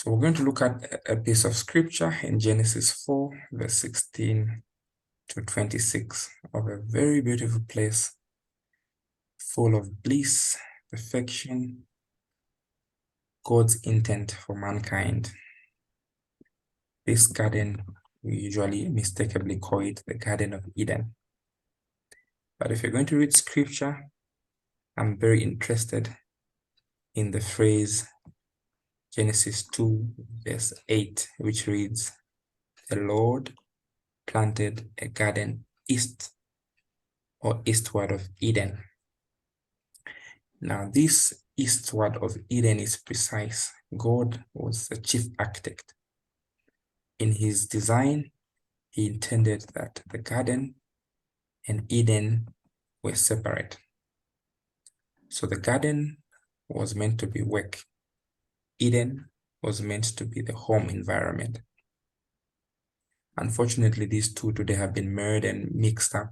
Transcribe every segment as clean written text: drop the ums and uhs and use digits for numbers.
So we're going to look at a piece of scripture in Genesis 4, verse 16 to 26 of a very beautiful place, full of bliss, perfection, God's intent for mankind. This garden, we usually mistakenly call it the Garden of Eden. But if you're going to read scripture, I'm very interested in the phrase Genesis 2, verse 8, which reads, "The Lord planted a garden east or eastward of Eden." Now, this eastward of Eden is precise. God was the chief architect. In his design, he intended that the garden and Eden were separate. So the garden was meant to be work. Eden was meant to be the home environment. Unfortunately, these two today have been married and mixed up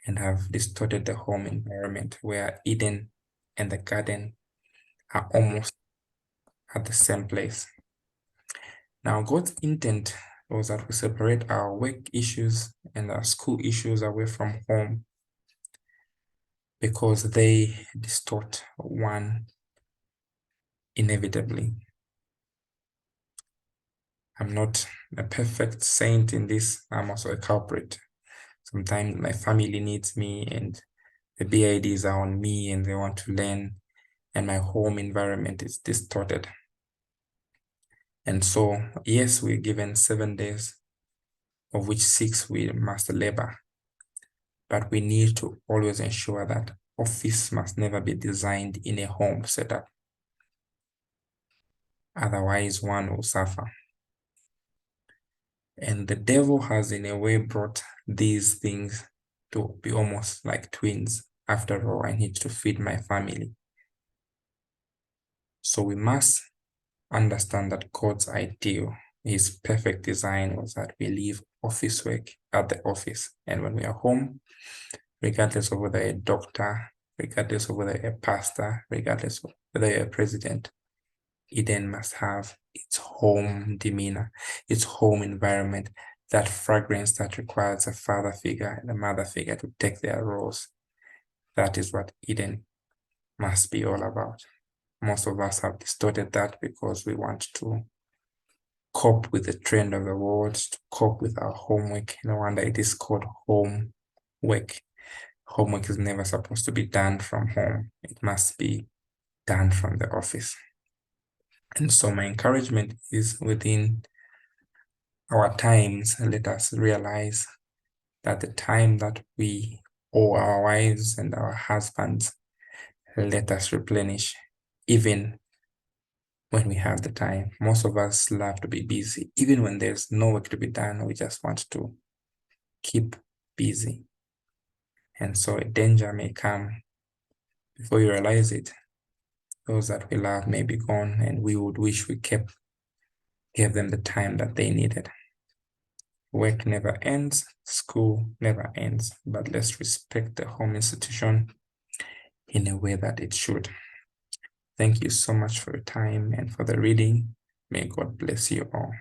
and have distorted the home environment, where Eden and the garden are almost at the same place. Now, God's intent was that we separate our work issues and our school issues away from home, because they distort one inevitably. I'm not a perfect saint in this. I'm also a culprit. Sometimes my family needs me and the BIDs are on me and they want to learn, and my home environment is distorted. And so, yes, we're given 7 days, of which 6 we must labor. But we need to always ensure that office must never be designed in a home setup. Otherwise, one will suffer. And the devil has in a way brought these things to be almost like twins. After all, I need to feed my family. So we must understand that God's ideal, his perfect design, was that we leave office work at the office. And when we are home, regardless of whether a doctor, regardless of whether a pastor, regardless of whether you're a president, Eden must have its home demeanor, its home environment, that fragrance that requires a father figure and a mother figure to take their roles. That is what Eden must be all about. Most of us have distorted that because we want to cope with the trend of the world, to cope with our homework. No wonder it is called homework. Homework is never supposed to be done from home. It must be done from the office. And so my encouragement is, within our times, let us realize that the time that we owe our wives and our husbands, let us replenish even when we have the time. Most of us love to be busy. Even when there's no work to be done, we just want to keep busy. And so a danger may come before you realize it. Those that we love may be gone, and we would wish we gave them the time that they needed. Work never ends, school never ends, but let's respect the home institution in a way that it should. Thank you so much for your time and for the reading. May God bless you all.